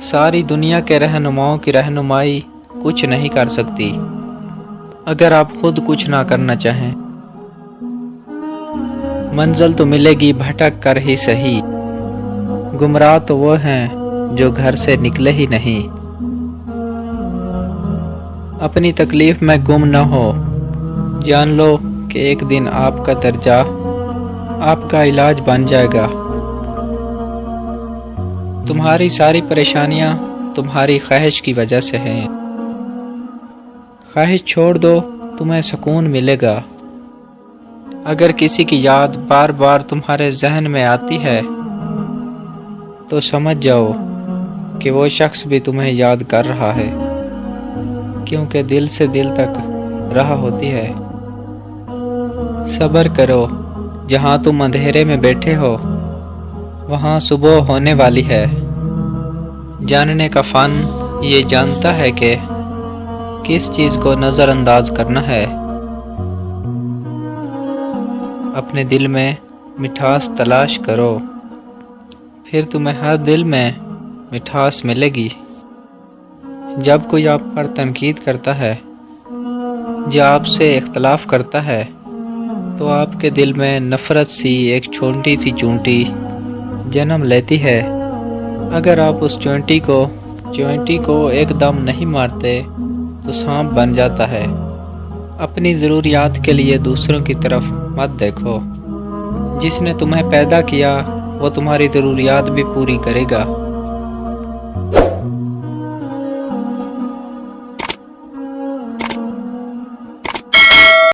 ساری دنیا کے رہنماؤں کی رہنمائی کچھ نہیں کر سکتی اگر آپ خود کچھ نہ کرنا چاہیں۔ منزل تو ملے گی بھٹک کر ہی صحیح، گمراہ تو وہ ہیں جو گھر سے نکلے ہی نہیں۔ اپنی تکلیف میں گم نہ ہو، جان لو کہ ایک دن آپ کا درجہ آپ کا علاج بن جائے گا۔ تمہاری ساری پریشانیاں تمہاری خواہش کی وجہ سے ہیں۔ خواہش چھوڑ دو، تمہیں سکون ملے گا۔ اگر کسی کی یاد بار بار تمہارے ذہن میں آتی ہے تو سمجھ جاؤ کہ وہ شخص بھی تمہیں یاد کر رہا ہے، کیونکہ دل سے دل تک راہ ہوتی ہے۔ صبر کرو، جہاں تم اندھیرے میں بیٹھے ہو وہاں صبح ہونے والی ہے۔ جاننے کا فن یہ جانتا ہے کہ کس چیز کو نظر انداز کرنا ہے۔ اپنے دل میں مٹھاس تلاش کرو، پھر تمہیں ہر دل میں مٹھاس ملے گی۔ جب کوئی آپ پر تنقید کرتا ہے یا آپ سے اختلاف کرتا ہے تو آپ کے دل میں نفرت سی ایک چھوٹی سی چونٹی جنم لیتی ہے۔ اگر آپ اس چونٹی کو ایک دم نہیں مارتے تو سانپ بن جاتا ہے۔ اپنی ضروریات کے لیے دوسروں کی طرف مت دیکھو، جس نے تمہیں پیدا کیا وہ تمہاری ضروریات بھی پوری کرے گا۔